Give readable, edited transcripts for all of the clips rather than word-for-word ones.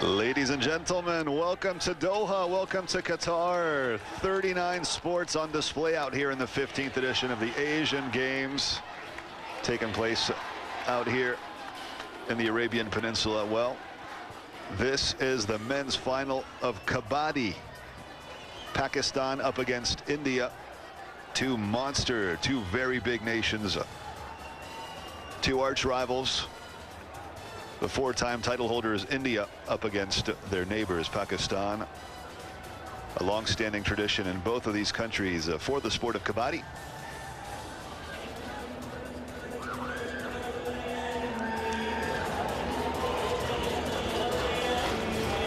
Ladies and gentlemen, welcome to Doha, welcome to Qatar. 39 sports on display out here in the 15th edition of the Asian Games, taking place out here in the Arabian Peninsula. Well, this is the men's final of Kabaddi. Pakistan up against India. Two very big nations, two arch rivals. The four-time title holders, India, up against their neighbors, Pakistan. A long-standing tradition in both of these countries for the sport of Kabaddi.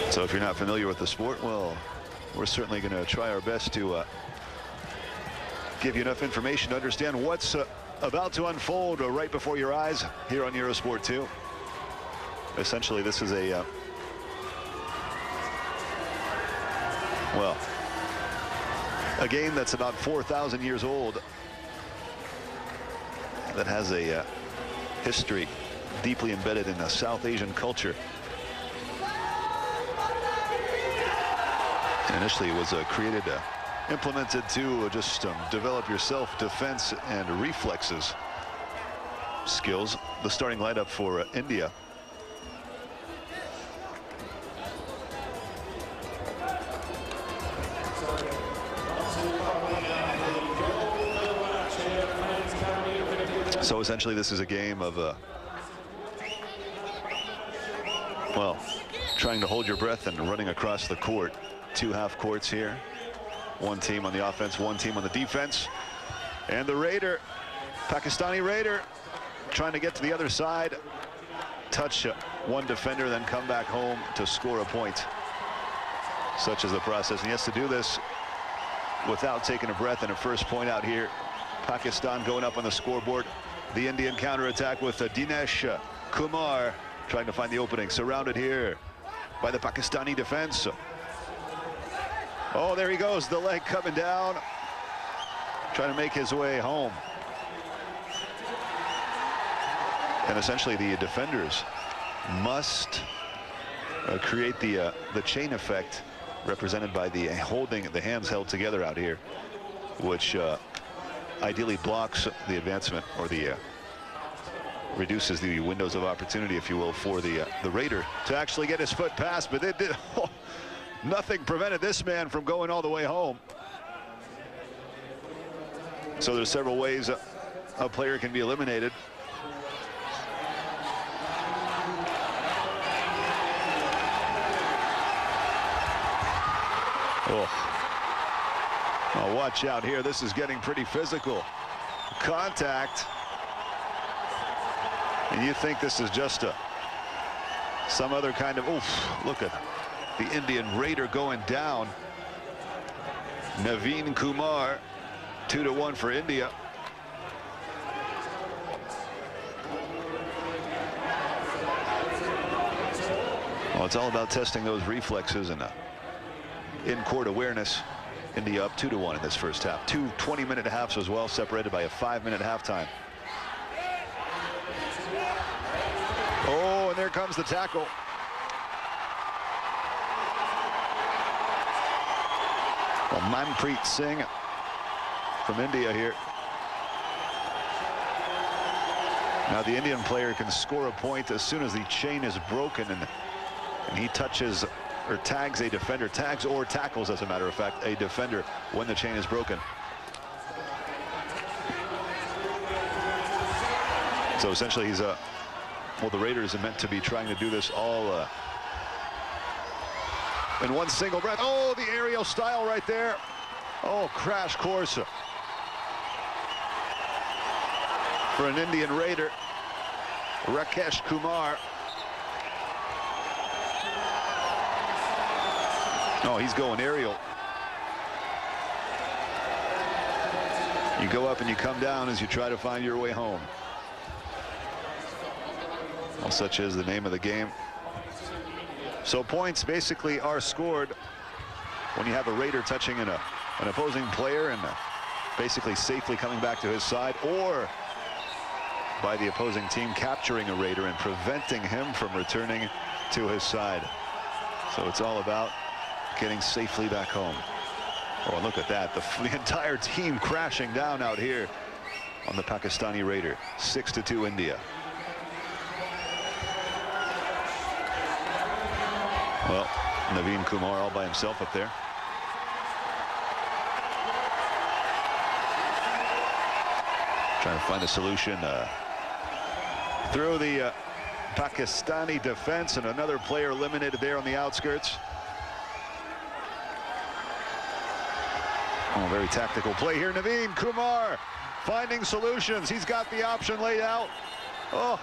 So if you're not familiar with the sport, well, we're certainly going to try our best to give you enough information to understand what's about to unfold right before your eyes here on Eurosport 2. Essentially, this is a game that's about 4,000 years old, that has a history deeply embedded in the South Asian culture. And initially, it was created, implemented to just develop your self-defense and reflexes skills. The starting lineup for India. So essentially, this is a game of, well, trying to hold your breath and running across the court. Two half courts here. One team on the offense, one team on the defense. And the Raider, Pakistani Raider, trying to get to the other side, touch one defender, then come back home to score a point. Such is the process. And he has to do this without taking a breath. And a first point out here. Pakistan going up on the scoreboard. The Indian counterattack with Dinesh Kumar trying to find the opening. Surrounded here by the Pakistani defense. Oh, there he goes, the leg coming down, trying to make his way home. And essentially, the defenders must create the chain effect represented by the hands held together out here, which ideally blocks the advancement, or the reduces the windows of opportunity, if you will, for the Raider to actually get his foot past. But they did. Nothing prevented this man from going all the way home. So there's several ways a player can be eliminated. Oh, watch out here. This is getting pretty physical. Contact. And you think this is just some other kind of, look at the Indian Raider going down. Naveen Kumar, 2-1 for India. Well, it's all about testing those reflexes and in-court awareness. India up 2-1 in this first half. Two 20-minute halves as well, separated by a 5-minute halftime. Oh, and there comes the tackle. Well, Manjeet Singh from India here. Now the Indian player can score a point as soon as the chain is broken, and he touches or tags a defender, tags or tackles, as a matter of fact, a defender when the chain is broken. So essentially, he's well, the Raiders are meant to be trying to do this all in one single breath. Oh, the aerial style right there. Oh, crash course for an Indian Raider, Rakesh Kumar. Oh, he's going aerial. You go up and you come down as you try to find your way home. Well, such is the name of the game. So points basically are scored when you have a Raider touching an opposing player and basically safely coming back to his side, or by the opposing team capturing a Raider and preventing him from returning to his side. So it's all about getting safely back home. Oh, look at that. The entire team crashing down out here on the Pakistani Raider. 6-2 India. Well, Naveen Kumar all by himself up there. Trying to find a solution through the Pakistani defense, and another player eliminated there on the outskirts. Oh, very tactical play here. Naveen Kumar finding solutions. He's got the option laid out. Oh,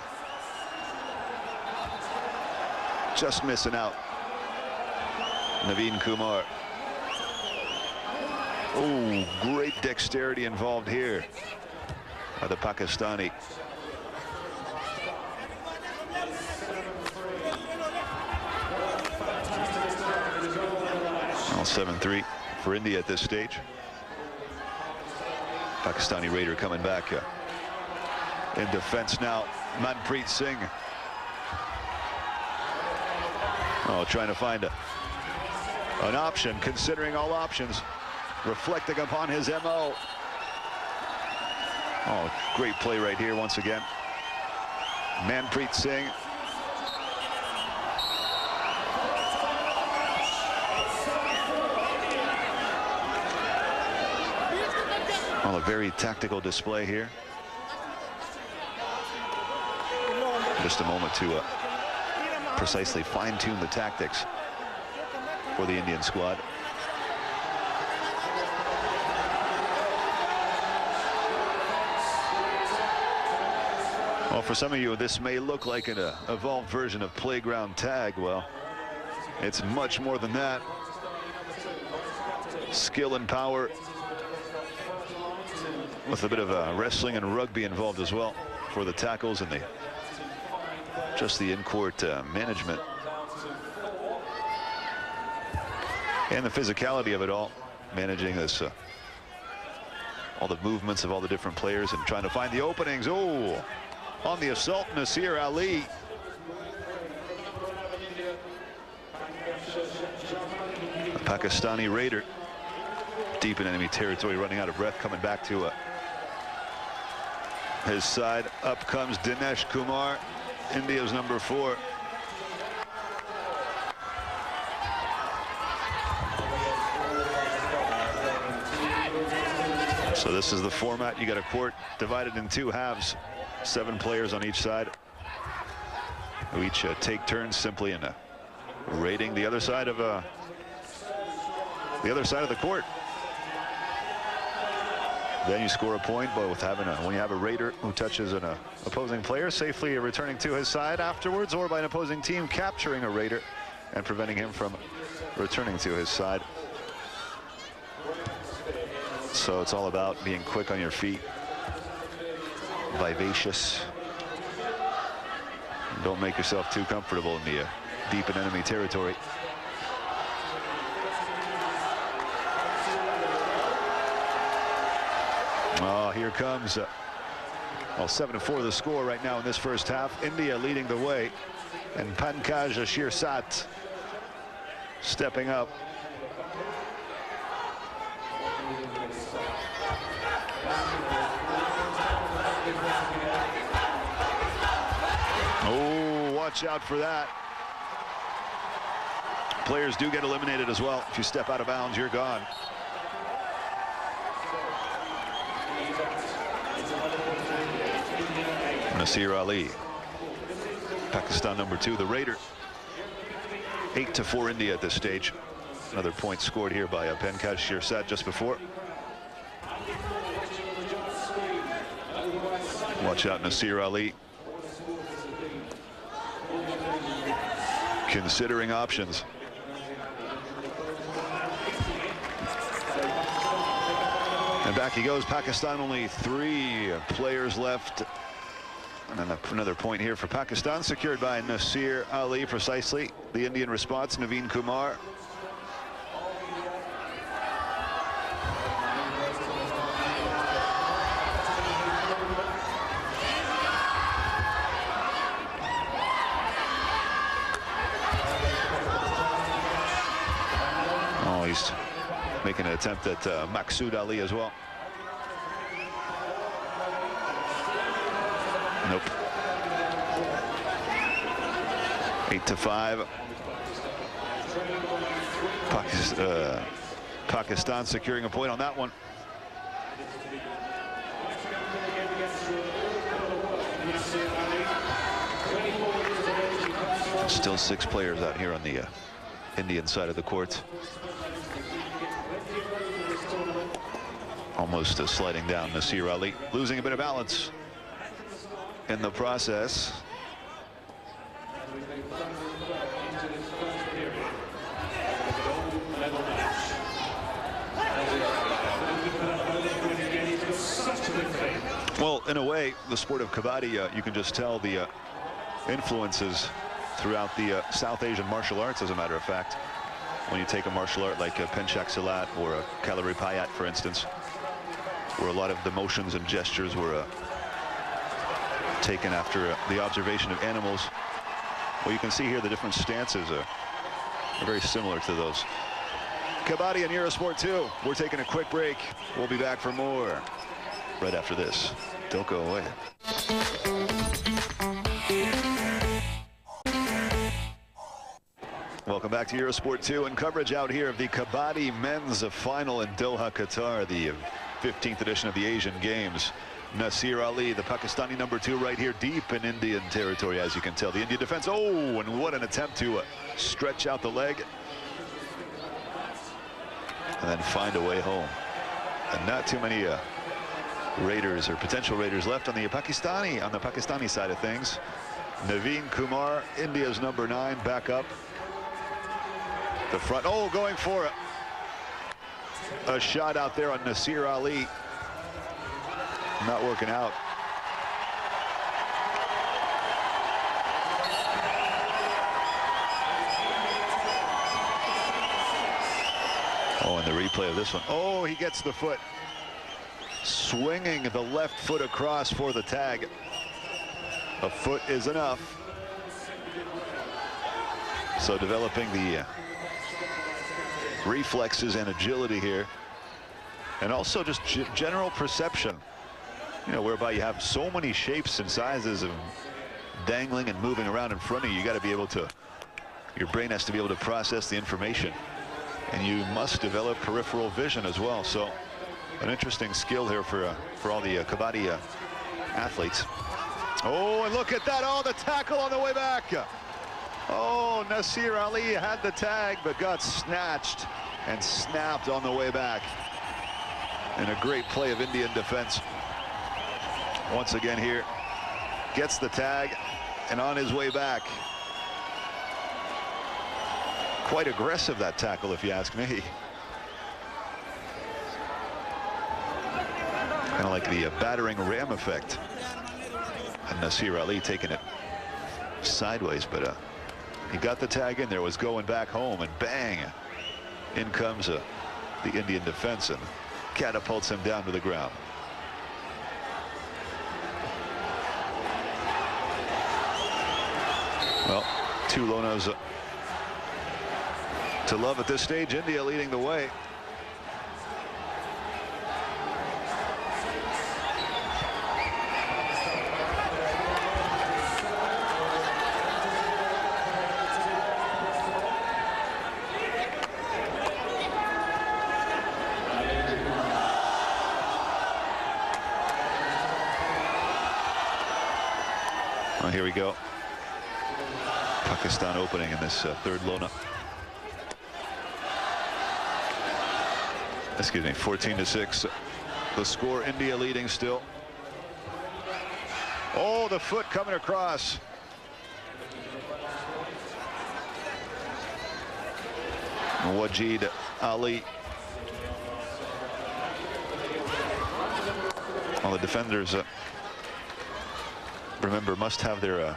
just missing out. Naveen Kumar. Oh, great dexterity involved here by the Pakistani. Well, 7-3 for India at this stage. Pakistani Raider coming back in defense now. Manjeet Singh. Oh, trying to find an option, considering all options, reflecting upon his MO. Oh, great play right here once again. Manjeet Singh. Well, a very tactical display here. Just a moment to precisely fine-tune the tactics for the Indian squad. Well, for some of you, this may look like an evolved version of playground tag. Well, it's much more than that. Skill and power, with a bit of wrestling and rugby involved as well for the tackles and just the in-court management. And the physicality of it all, managing this, all the movements of all the different players and trying to find the openings. Oh, on the assault, Nasir Ali. A Pakistani Raider deep in enemy territory, running out of breath, coming back to his side. Up comes Dinesh Kumar, India's number 4. So this is the format. You got a court divided in 2 halves, 7 players on each side, who each take turns simply in raiding the other side of the court. Then you score a point, but with having when you have a raider who touches an opposing player, safely returning to his side afterwards, or by an opposing team capturing a raider and preventing him from returning to his side. So it's all about being quick on your feet, vivacious. Don't make yourself too comfortable in the deep in enemy territory. Oh, here comes, well, 7-4 the score right now in this first half. India leading the way, and Pankaj Shirsat stepping up. Oh, watch out for that. Players do get eliminated as well. If you step out of bounds, you're gone. Nasir Ali, Pakistan number 2, the Raider. 8-4 India at this stage. Another point scored here by Pankaj Shirsat just before. Watch out, Nasir Ali. Considering options. And back he goes. Pakistan, only 3 players left. And another point here for Pakistan, secured by Nasir Ali, precisely. The Indian response, Naveen Kumar. he's making an attempt at Maksud Ali as well. Nope. 8-5. Pakistan securing a point on that one. Still 6 players out here on the Indian side of the court. Almost sliding down Nasir Ali, losing a bit of balance in the process. Well, in a way, the sport of Kabaddi, you can just tell the influences throughout the South Asian martial arts, as a matter of fact. When you take a martial art like Penchak Silat or a Kalari Payat, for instance, where a lot of the motions and gestures were taken after the observation of animals. Well, you can see here the different stances are very similar to those. Kabaddi and Eurosport 2. We're taking a quick break. We'll be back for more right after this. Don't go away. Welcome back to Eurosport 2 and coverage out here of the Kabaddi men's final in Doha, Qatar, the 15th edition of the Asian Games. Nasir Ali, the Pakistani #2, right here deep in Indian territory, as you can tell. The Indian defense, oh, and what an attempt to stretch out the leg and then find a way home. And not too many raiders or potential raiders left on the Pakistani side of things. Naveen Kumar, India's #9, back up the front. Oh, going for a shot out there on Nasir Ali. Not working out. Oh, and the replay of this one. Oh, he gets the foot. Swinging the left foot across for the tag. A foot is enough. So developing the reflexes and agility here. And also just general perception. You know, whereby you have so many shapes and sizes of dangling and moving around in front of you. You got to be able to, your brain has to be able to process the information. And you must develop peripheral vision as well. So an interesting skill here for all the Kabaddi athletes. Oh, and look at that. Oh, the tackle on the way back. Oh, Nasir Ali had the tag, but got snatched and snapped on the way back. And a great play of Indian defense. Once again here, gets the tag, and on his way back. Quite aggressive, that tackle, if you ask me. Kind of like the battering ram effect. And Nasir Ali taking it sideways, but he got the tag in there, was going back home, and bang, in comes the Indian defense and catapults him down to the ground. Well, 2 Lonas to love at this stage. India leading the way. Well, here we go. Pakistan opening in this third Lona. Excuse me, 14-6. The score, India leading still. Oh, the foot coming across. Wajid Ali. Well, the defenders, remember, must have their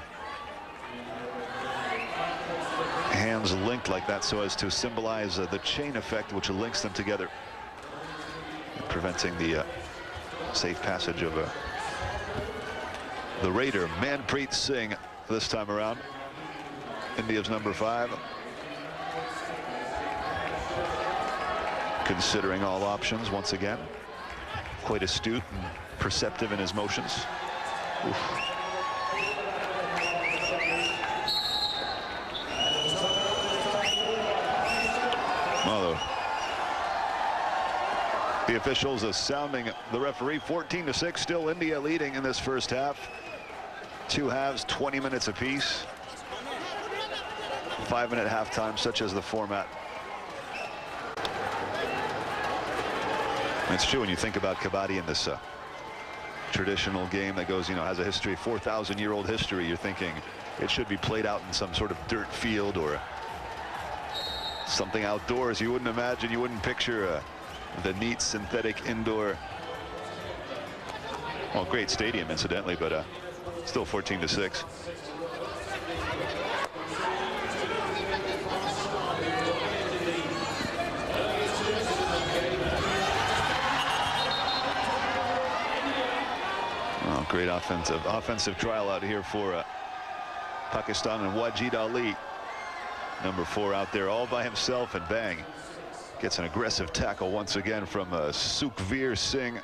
hands linked like that so as to symbolize the chain effect which links them together, preventing the safe passage of the raider. Manpreet Singh this time around, India's #5. considering all options once again. Quite astute and perceptive in his motions. Oof. Well, the officials are sounding the referee. 14-6, still India leading in this first half. Two halves, 20 minutes apiece. 5-minute halftime, such as the format. It's true when you think about Kabaddi in this traditional game that goes, has a history, 4,000-year-old history. You're thinking it should be played out in some sort of dirt field or something outdoors. You wouldn't imagine, you wouldn't picture the neat synthetic indoor, well, great stadium incidentally, but still 14-6. Oh, great offensive trial out here for Pakistan, and Wajid Ali, number 4, out there all by himself, and bang, gets an aggressive tackle once again from Sukhveer Singh.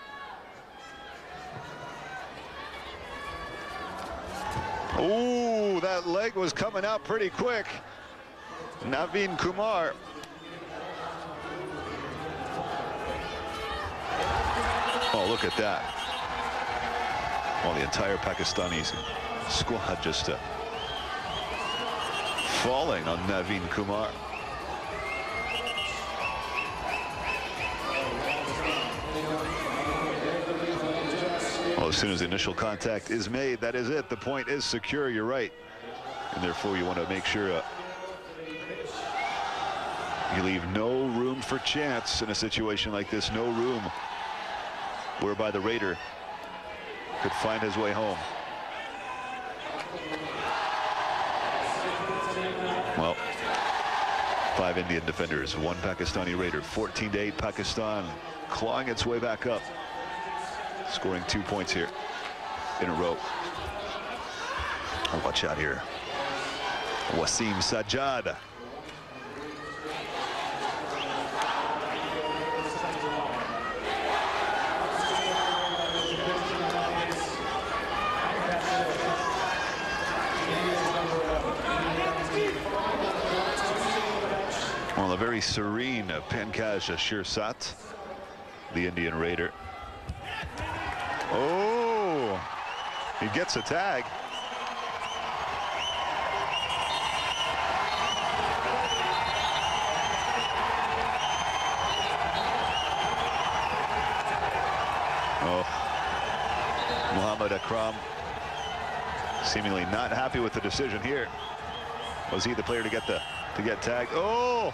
Ooh, that leg was coming out pretty quick. Naveen Kumar. Oh, look at that. Well, the entire Pakistani squad just falling on Naveen Kumar. Well, as soon as the initial contact is made, that is it. The point is secure, you're right. And therefore you want to make sure you leave no room for chance in a situation like this. No room whereby the Raider could find his way home. Well, 5 Indian defenders, 1 Pakistani Raider. 14-8 Pakistan clawing its way back up, scoring 2 points here in a row. Oh, watch out here. Wasim Sajjad. Well, a very serene Pankaj Shirsat, the Indian Raider. Oh, he gets a tag. Oh, Muhammad Akram seemingly not happy with the decision here. Was he the player to get tagged? Oh,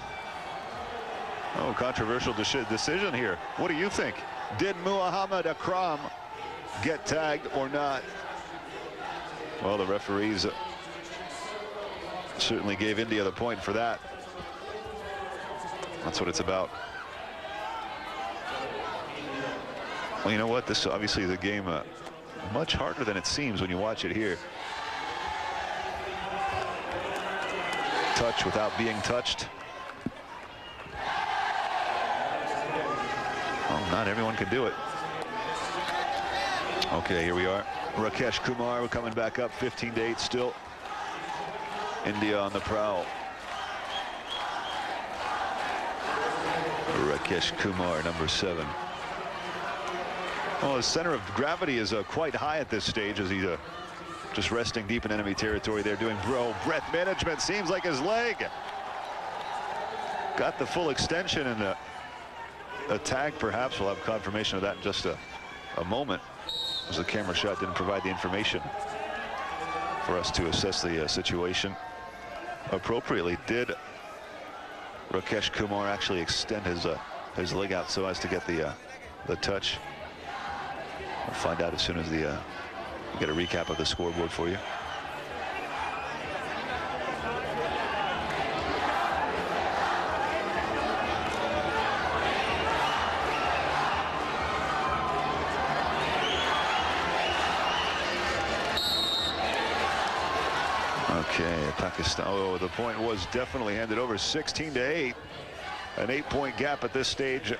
controversial decision here. What do you think? Did Muhammad Akram get tagged or not? Well, the referees certainly gave India the point for that. That's what it's about. Well, you know what? This obviously is a game much harder than it seems when you watch it here. Touch without being touched. Well, not everyone can do it. Okay, here we are. Rakesh Kumar coming back up, 15-8 still. India on the prowl. Rakesh Kumar, number 7. Well, his center of gravity is quite high at this stage as he's just resting deep in enemy territory there, doing breath management. Seems like his leg got the full extension, and a tag perhaps. We'll have confirmation of that in just a moment, as the camera shot didn't provide the information for us to assess the situation appropriately. Did Rakesh Kumar actually extend his leg out so as to get the touch? We'll find out as soon as we get a recap of the scoreboard for you. Okay, Pakistan. Oh, the point was definitely handed over. 16-8. An 8-point gap at this stage.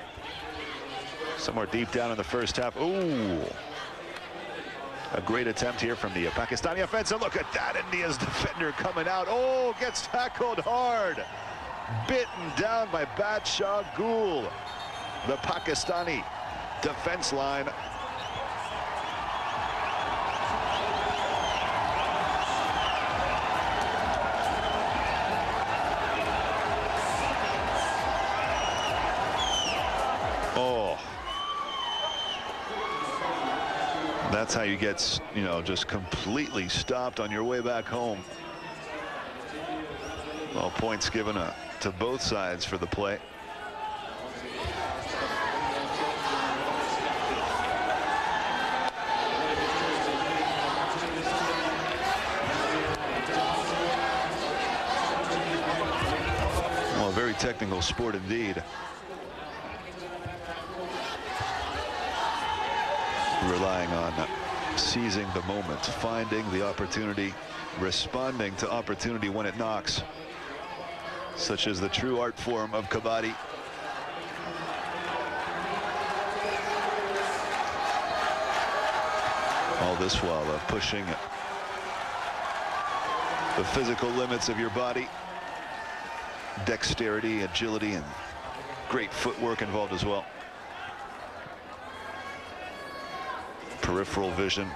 Somewhere deep down in the first half. Ooh. A great attempt here from the Pakistani offense. And look at that, India's defender coming out. Oh, gets tackled hard. Bitten down by Badshah Gul. The Pakistani defense line. Oh. That's how you get, you know, just completely stopped on your way back home. Well, points given to both sides for the play. Well, a very technical sport indeed. Relying on seizing the moment, finding the opportunity, responding to opportunity when it knocks. Such as the true art form of Kabaddi. All this while pushing the physical limits of your body. Dexterity, agility, and great footwork involved as well. Peripheral vision.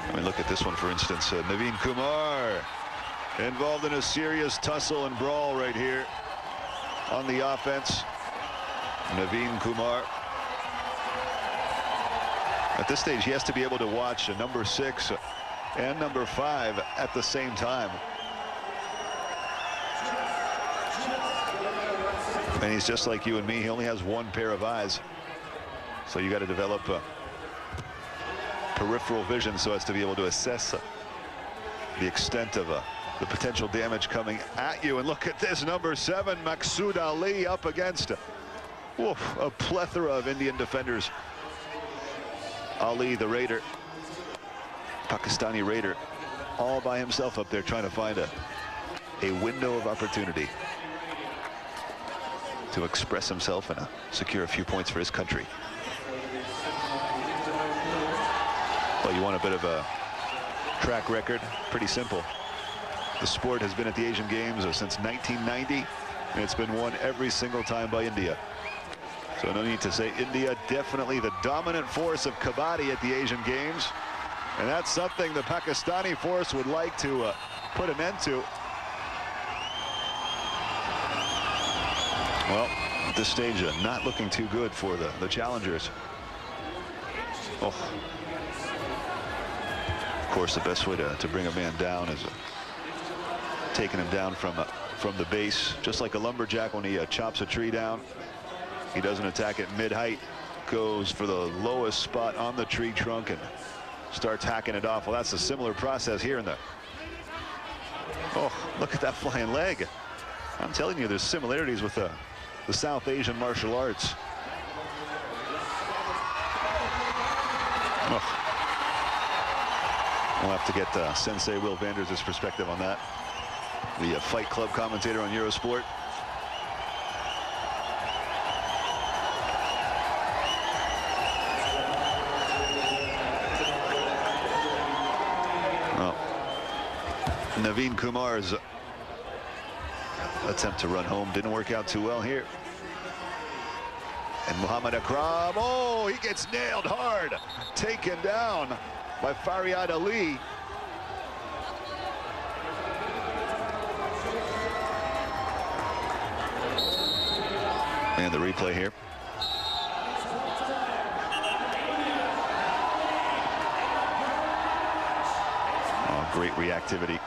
I mean, look at this one, for instance. Naveen Kumar involved in a serious tussle and brawl right here on the offense. Naveen Kumar. At this stage, he has to be able to watch number 6 and number 5 at the same time. And he's just like you and me. He only has one pair of eyes. So you got to develop peripheral vision so as to be able to assess the extent of the potential damage coming at you. And look at this, number 7, Maqsood Ali, up against a plethora of Indian defenders. Ali, the Raider, Pakistani Raider, all by himself up there trying to find a window of opportunity to express himself and secure a few points for his country. Well, you want a bit of a track record? Pretty simple. The sport has been at the Asian Games since 1990, and it's been won every single time by India. So no need to say India, definitely the dominant force of Kabaddi at the Asian Games. And that's something the Pakistani force would like to put an end to. Well, at this stage, not looking too good for the challengers. Oh. Of course, the best way to bring a man down is taking him down from the base, just like a lumberjack when he chops a tree down. He doesn't attack at mid-height, goes for the lowest spot on the tree trunk and starts hacking it off. Well, that's a similar process here in the... Oh, look at that flying leg. I'm telling you, there's similarities with the South Asian martial arts. Oh. We'll have to get Sensei Will Vanders' perspective on that. The Fight Club commentator on Eurosport. Well, Naveen Kumar's attempt to run home didn't work out too well here. And Muhammad Akram, oh, he gets nailed hard, taken down by Faryad Ali. And the replay here. Oh, great reactivity.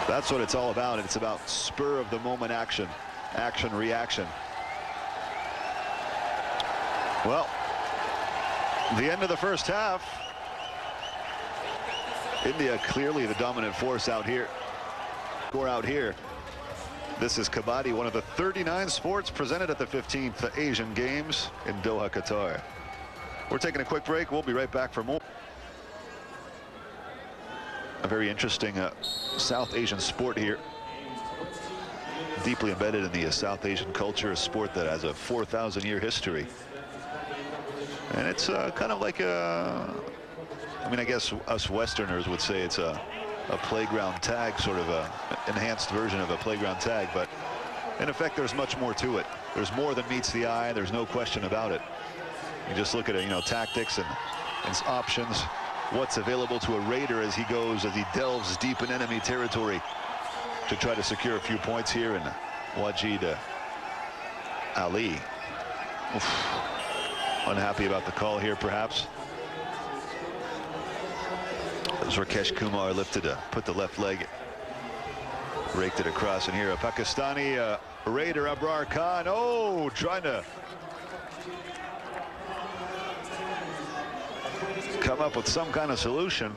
That's what it's all about. It's about spur of the moment action, reaction. Well, the end of the first half. India clearly the dominant force out here. Score out here. This is Kabaddi, one of the 39 sports presented at the 15th Asian Games in Doha, Qatar. We're taking a quick break. We'll be right back for more. A very interesting South Asian sport here. deeply embedded in the South Asian culture, a sport that has a 4,000-year history. And it's kind of like a, I mean, I guess us Westerners would say it's a playground tag, sort of a enhanced version of a playground tag, but in effect there's much more to it. There's more than meets the eye, there's no question about it. You just look at it, you know, tactics and options, what's available to a raider as he delves deep in enemy territory to try to secure a few points here. And Wajid Ali, unhappy about the call here, perhaps. As Rakesh Kumar lifted to put the left leg, raked it across, and here a Pakistani raider, Abrar Khan, trying to come up with some kind of solution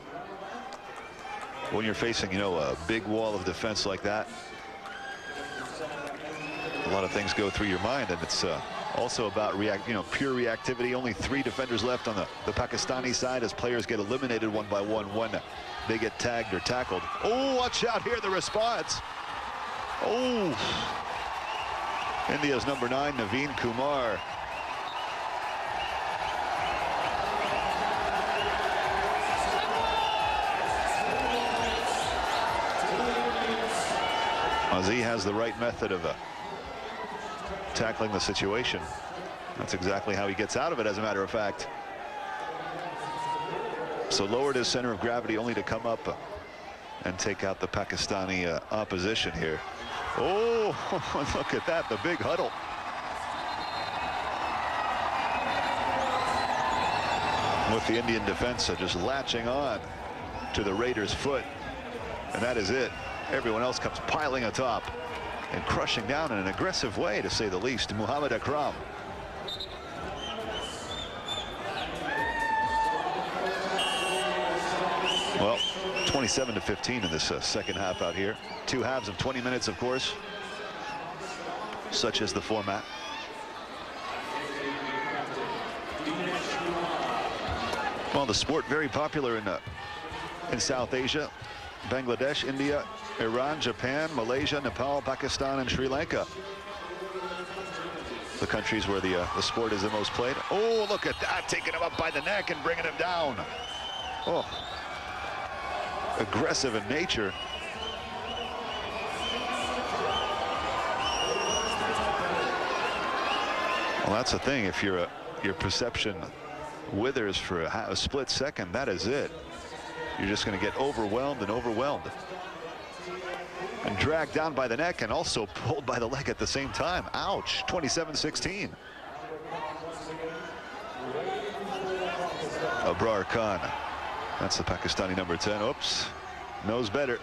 when you're facing, you know, a big wall of defense like that. A lot of things go through your mind, and it's also about pure reactivity. Only 3 defenders left on the Pakistani side as players get eliminated one by one when they get tagged or tackled. Watch out here, the response. India's number 9, Naveen Kumar. He has the right method of tackling the situation. That's exactly how he gets out of it, as a matter of fact. So lowered his center of gravity only to come up and take out the Pakistani opposition here. Look at that, the big huddle. With the Indian defense just latching on to the Raiders' foot. And that is it. Everyone else comes piling atop and crushing down in an aggressive way, to say the least. Muhammad Akram. Well, 27-15 in this second half out here. 2 halves of 20 minutes, of course. Such is the format. Well, the sport very popular in South Asia. Bangladesh, India, Iran, Japan, Malaysia, Nepal, Pakistan, and Sri Lanka. The countries where the sport is the most played. Look at that, taking him up by the neck and bringing him down. Aggressive in nature. Well, that's the thing. If your perception withers for a split second, that is it. You're just going to get overwhelmed and overwhelmed. And dragged down by the neck and also pulled by the leg at the same time. Ouch, 27-16. Abrar Khan. That's the Pakistani number 10. Oops, knows better.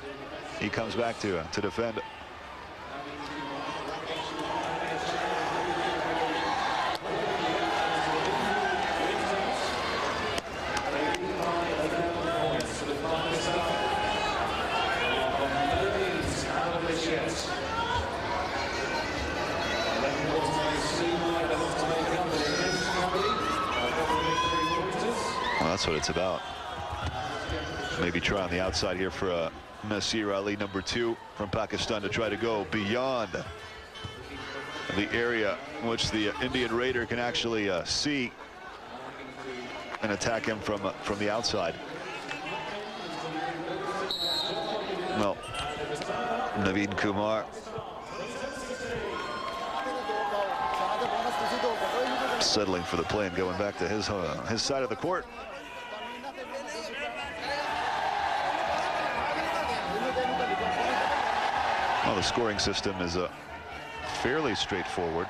He comes back to defend. That's what it's about. Maybe try on the outside here for Nasir Ali, number 2 from Pakistan, to try to go beyond the area in which the Indian Raider can actually see and attack him from the outside. Well, Naveen Kumar settling for the play and going back to his side of the court. Well, the scoring system is fairly straightforward.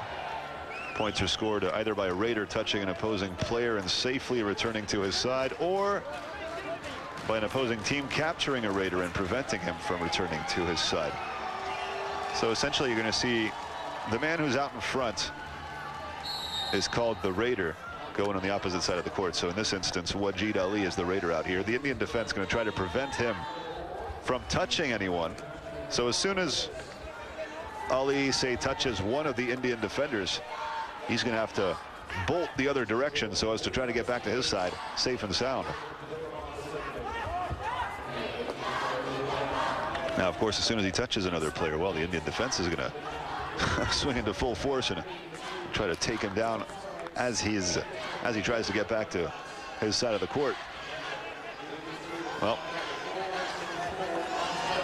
Points are scored either by a Raider touching an opposing player and safely returning to his side, or by an opposing team capturing a Raider and preventing him from returning to his side. So essentially you're going to see the man who's out in front is called the Raider, going on the opposite side of the court. So in this instance, Wajid Ali is the Raider out here. The Indian defense going to try to prevent him from touching anyone. So as soon as Ali, say, touches one of the Indian defenders, he's going to have to bolt the other direction so as to try to get back to his side safe and sound. Now, of course, as soon as he touches another player, well, the Indian defense is going to swinging to full force and try to take him down as he tries to get back to his side of the court. Well,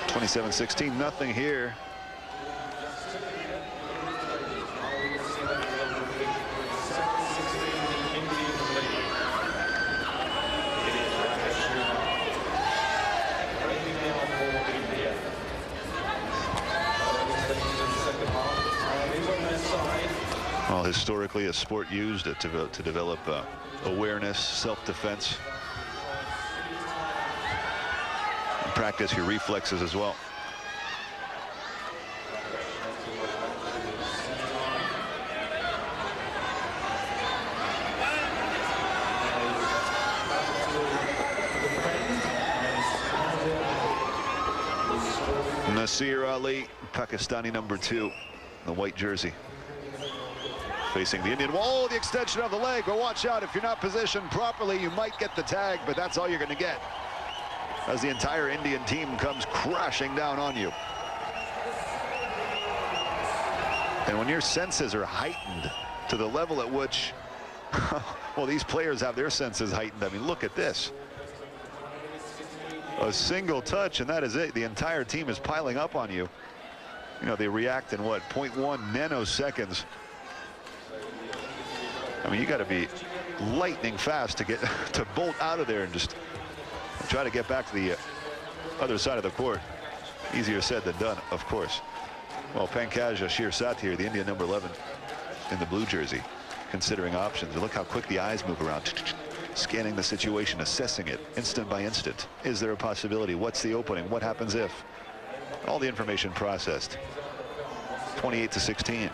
27-16, nothing here. Well, historically, a sport used to develop awareness, self-defense, and practice your reflexes as well. Nasir Ali, Pakistani number 2, the white jersey, facing the Indian wall. The extension of the leg, but watch out, if you're not positioned properly, you might get the tag, but that's all you're going to get as the entire Indian team comes crashing down on you. And when your senses are heightened to the level at which, well, these players have their senses heightened. I mean, look at this. A single touch, and that is it. The entire team is piling up on you. You know, they react in what, 0.1 nanoseconds. I mean, you got to be lightning fast to get to bolt out of there and just try to get back to the other side of the court. Easier said than done, of course. Well, Pankaj Shirsat, the Indian number 11 in the blue jersey, considering options. Look how quick the eyes move around, scanning the situation, assessing it instant by instant. Is there a possibility? What's the opening? What happens if? All the information processed. 28-16.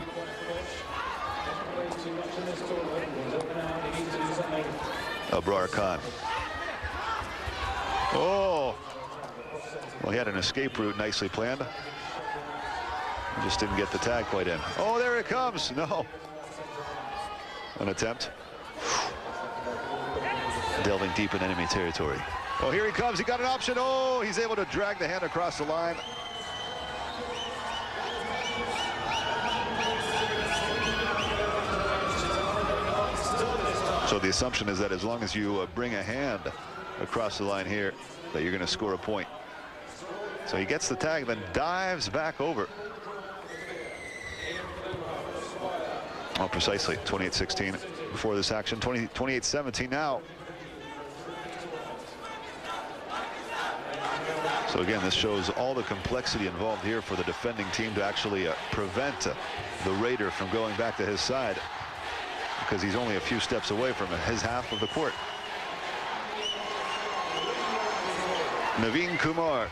Abrar Khan. Oh, well, he had an escape route nicely planned. He just didn't get the tag quite in. Oh, there it comes. No. An attempt. Delving deep in enemy territory. Oh, here he comes. He got an option. Oh, he's able to drag the hand across the line. So the assumption is that as long as you bring a hand across the line here, that you're going to score a point. So he gets the tag, then dives back over. Oh, precisely 28-16 before this action. 28-17 now. So again, this shows all the complexity involved here for the defending team to actually prevent the Raider from going back to his side, because he's only a few steps away from his half of the court. Naveen Kumar,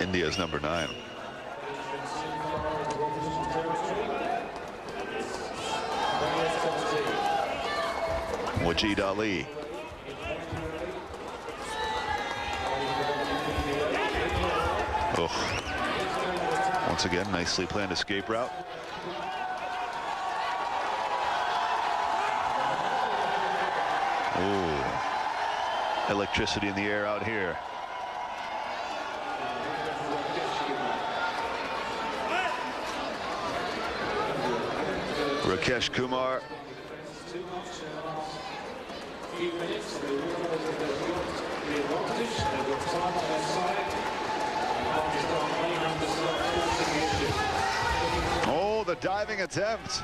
India's number 9. Wajid Ali. Oh. Once again, nicely planned escape route. Oh, electricity in the air out here. Rakesh Kumar. Oh, the diving attempt.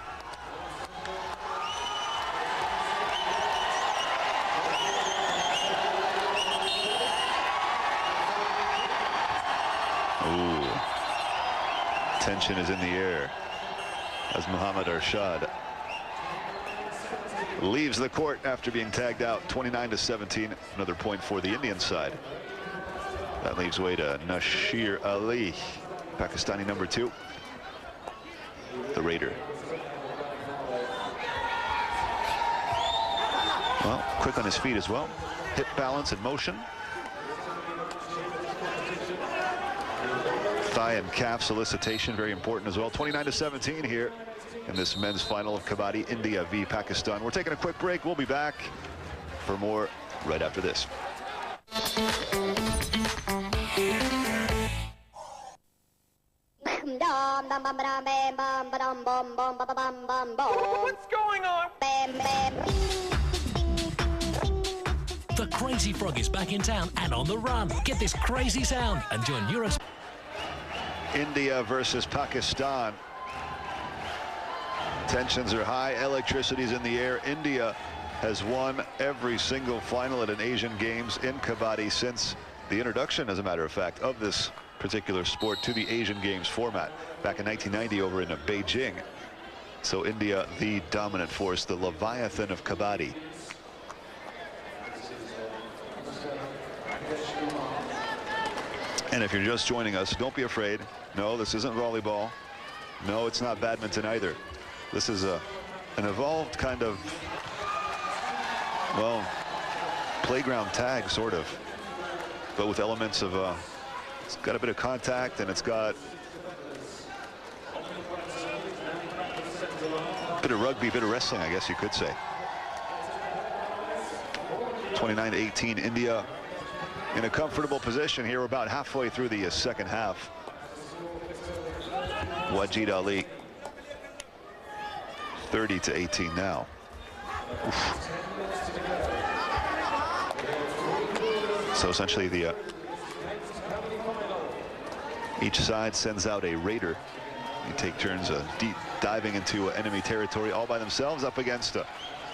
Ooh. Tension is in the air as Muhammad Arshad leaves the court after being tagged out. 29-17, another point for the Indian side. That leaves way to Nasir Ali, Pakistani number 2, the Raider. Well, quick on his feet as well. Hip balance and motion. Thigh and calf solicitation, very important as well. 29-17 here in this men's final of Kabaddi, India v Pakistan. We're taking a quick break. We'll be back for more right after this. What's going on? The Crazy Frog is back in town and on the run. Get this crazy sound and join Europe's India versus Pakistan. Tensions are high, electricity's in the air. India has won every single final at an Asian Games in Kabaddi since the introduction, as a matter of fact, of this particular sport to the Asian Games format back in 1990 over in Beijing. So India, the dominant force, the Leviathan of Kabaddi. And if you're just joining us, don't be afraid. No, this isn't volleyball. No, it's not badminton either. This is an evolved kind of, well, playground tag, sort of, but with elements of, it's got a bit of contact, and it's got a bit of rugby, a bit of wrestling, I guess you could say. 29-18, India in a comfortable position here. We're about halfway through the second half. Wajid Ali, 30-18 now. Oof. So essentially each side sends out a raider. You take turns deep diving into enemy territory all by themselves up against a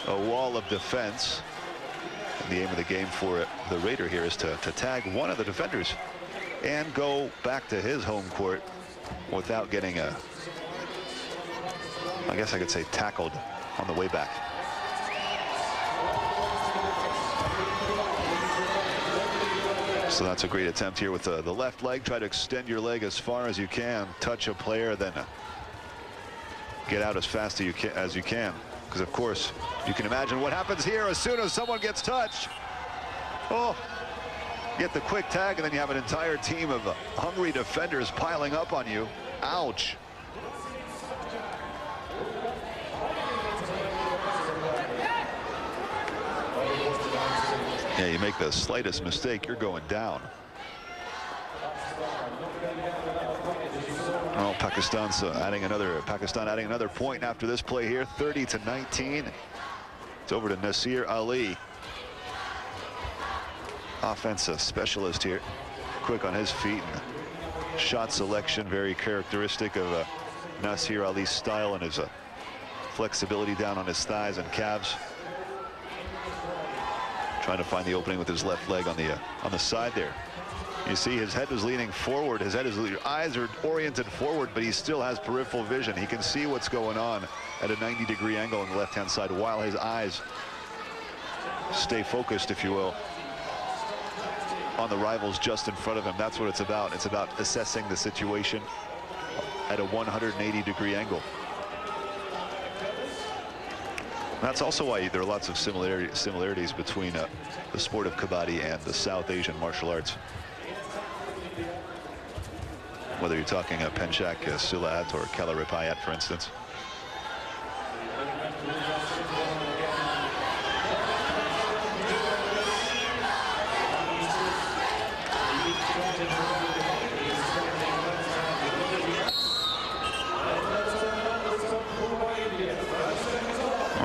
wall of defense. And the aim of the game for the raider here is to tag one of the defenders and go back to his home court without getting I guess I could say, tackled on the way back. So that's a great attempt here with the left leg. Try to extend your leg as far as you can, touch a player, then get out as fast as you can. Because of course, you can imagine what happens here as soon as someone gets touched. Oh, get the quick tag, and then you have an entire team of hungry defenders piling up on you. Ouch. Yeah, you make the slightest mistake, you're going down. Well, Pakistan adding another point after this play here, 30-19. It's over to Nasir Ali. Offensive specialist here, quick on his feet, and shot selection very characteristic of Nasir Ali's style, and his flexibility down on his thighs and calves. Trying to find the opening with his left leg on the side there. You see his head is leaning forward. His eyes are oriented forward, but he still has peripheral vision. He can see what's going on at a 90-degree angle on the left-hand side while his eyes stay focused, if you will, on the rivals just in front of him. That's what it's about. It's about assessing the situation at a 180-degree angle. That's also why there are lots of similarities between the sport of Kabaddi and the South Asian martial arts. Whether you're talking Penchak Silat or Kalaripayat, for instance.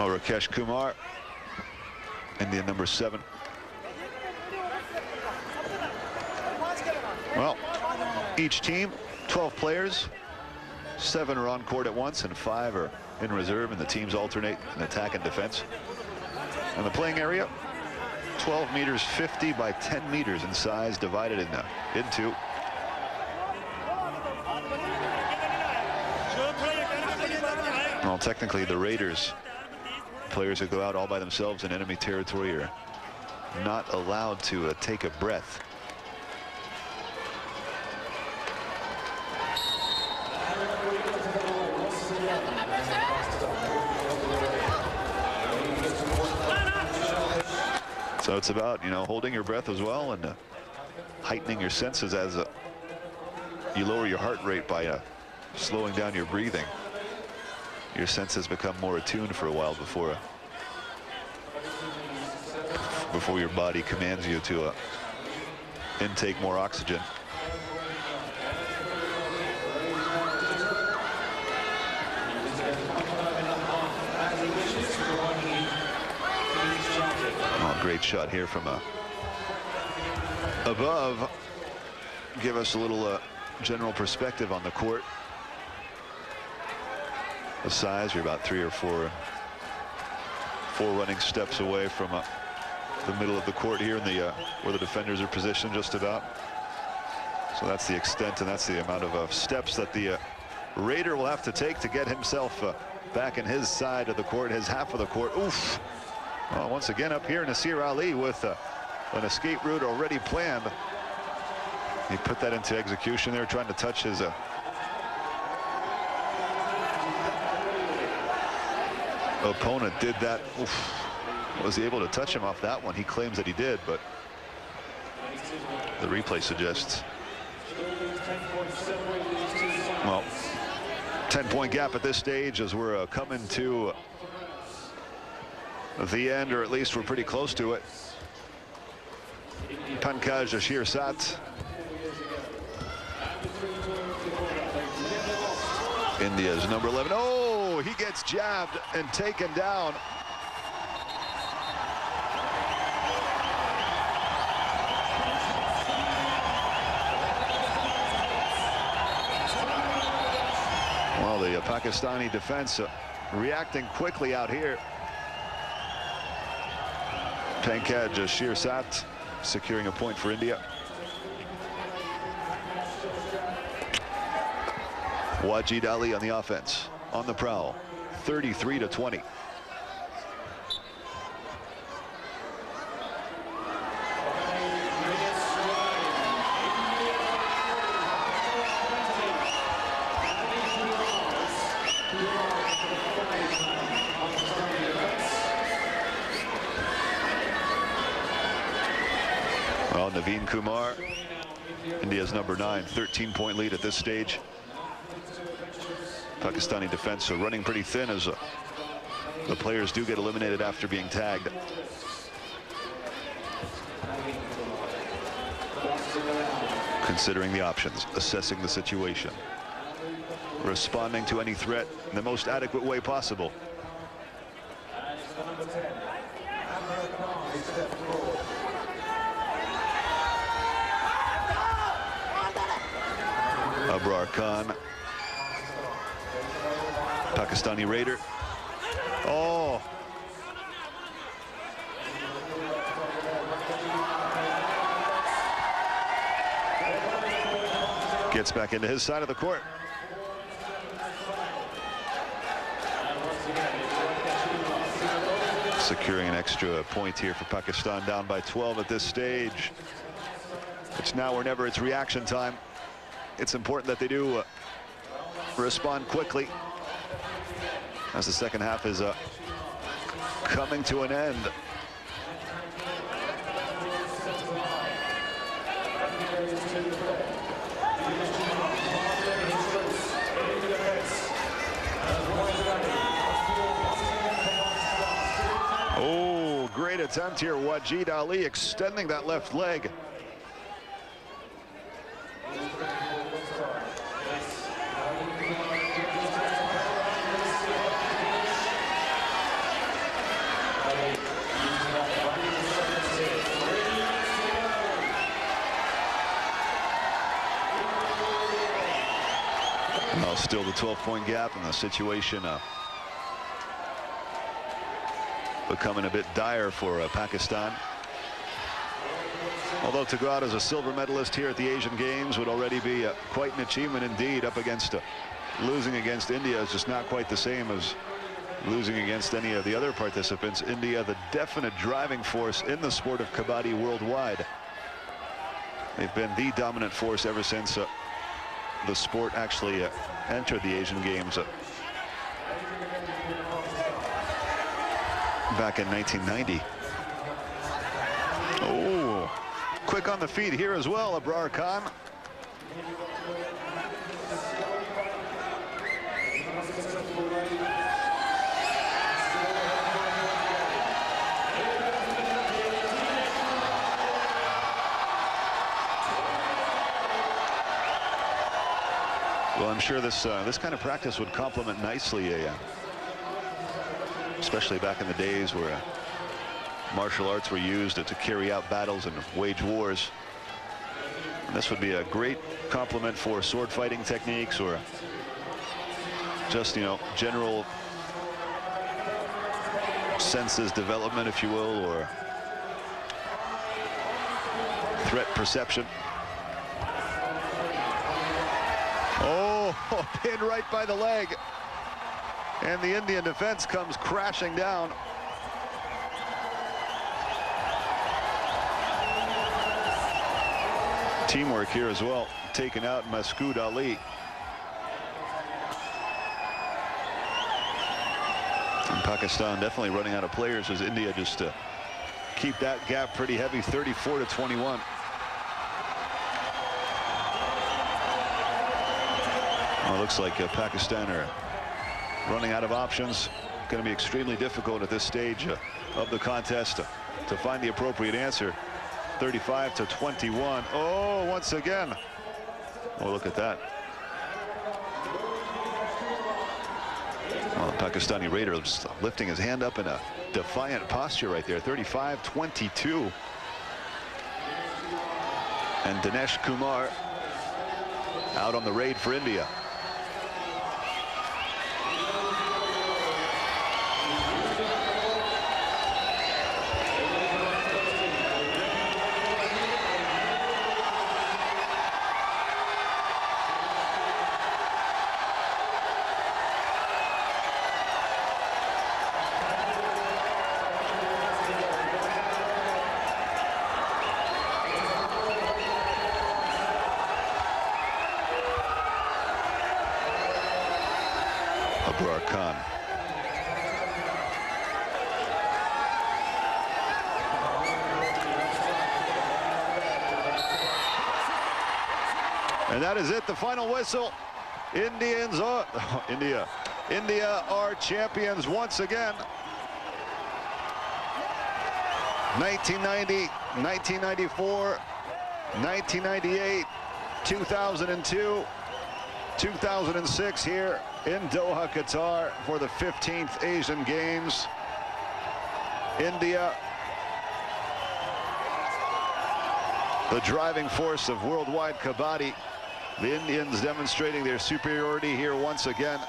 Rakesh Kumar, Indian number 7. Well, each team, 12 players, 7 are on court at once and 5 are in reserve, and the teams alternate in attack and defense. And the playing area, 12 meters 50 by 10 meters in size, divided into. Well, technically the raiders, players who go out all by themselves in enemy territory, are not allowed to take a breath. So it's about, holding your breath as well, and heightening your senses as you lower your heart rate by slowing down your breathing. Your senses become more attuned for a while before your body commands you to intake more oxygen. Great shot here from above. Give us a little general perspective on the court. The size, you're about 3 or 4 running steps away from the middle of the court here in the where the defenders are positioned just about. So that's the extent and that's the amount of steps that the Raider will have to take to get himself back in his side of the court, his half of the court. Oof. Well, once again up here, Nasir Ali with an escape route already planned. He put that into execution there, trying to touch his opponent. Did that. Oof. Was he able to touch him off that one? He claims that he did, but the replay suggests, well, 10-point gap at this stage as we're coming to the end, or at least we're pretty close to it. Pankaj Ashirsat, India's number 11. Oh, he gets jabbed and taken down. Well, the Pakistani defense reacting quickly out here. Pankaj Ashirsat securing a point for India. Wajid Ali on the offense, on the prowl, 33-20. Well, Naveen Kumar, India's number 9, 13-point lead at this stage. Pakistani defense are running pretty thin as the players do get eliminated after being tagged. Considering the options, assessing the situation, responding to any threat in the most adequate way possible. Abrar Khan, Pakistani Raider. Oh. Gets back into his side of the court. Securing an extra point here for Pakistan, down by 12 at this stage. It's now or never. It's reaction time. It's important that they do respond quickly as the second half is coming to an end. Oh, great attempt here. Wajid Ali extending that left leg. Well, still the 12-point gap, and the situation becoming a bit dire for Pakistan. Although to go out as a silver medalist here at the Asian Games would already be quite an achievement indeed. Up against losing against India is just not quite the same as losing against any of the other participants. India, the definite driving force in the sport of Kabaddi worldwide. They've been the dominant force ever since the sport actually entered the Asian Games back in 1990. Oh, quick on the feet here as well, Abrar Khan. Well, I'm sure this kind of practice would complement nicely, especially back in the days where martial arts were used to carry out battles and wage wars. And this would be a great complement for sword fighting techniques, or just, you know, general senses development, if you will, or threat perception. Oh, pinned right by the leg. And the Indian defense comes crashing down. Teamwork here as well, taking out Masood Ali. And Pakistan definitely running out of players as India just keep that gap pretty heavy, 34-21. Well, it looks like Pakistan are running out of options. Going to be extremely difficult at this stage of the contest to find the appropriate answer. 35-21. Oh, once again. Oh, look at that. Well, the Pakistani raider just lifting his hand up in a defiant posture right there. 35-22. And Dinesh Kumar out on the raid for India. And that is it, the final whistle. India are champions once again. 1990, 1994, 1998, 2002, 2006 here in Doha, Qatar for the 15th Asian Games. India, the driving force of worldwide kabaddi. The Indians demonstrating their superiority here once again.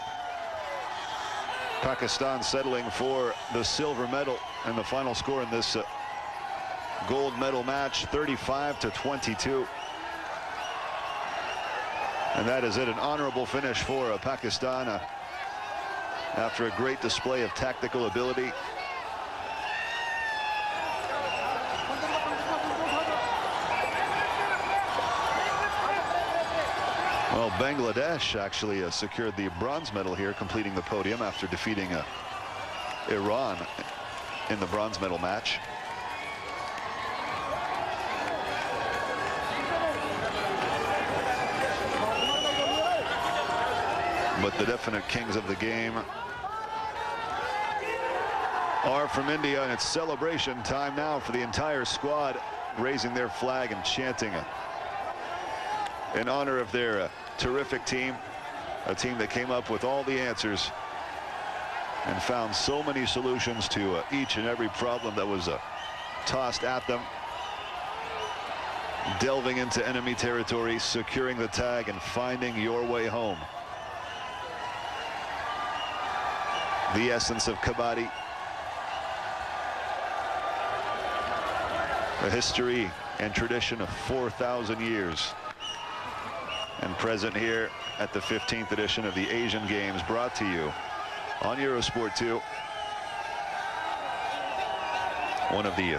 Pakistan settling for the silver medal, and the final score in this gold medal match, 35-22. And that is it, an honorable finish for Pakistan after a great display of tactical ability. Well, Bangladesh actually secured the bronze medal here, completing the podium after defeating Iran in the bronze medal match. But the definite kings of the game are from India, and it's celebration time now for the entire squad, raising their flag and chanting in honor of their terrific team, a team that came up with all the answers and found so many solutions to each and every problem that was tossed at them. Delving into enemy territory, securing the tag, and finding your way home. The essence of kabaddi. A history and tradition of 4,000 years. And present here at the 15th edition of the Asian Games, brought to you on Eurosport 2. One of the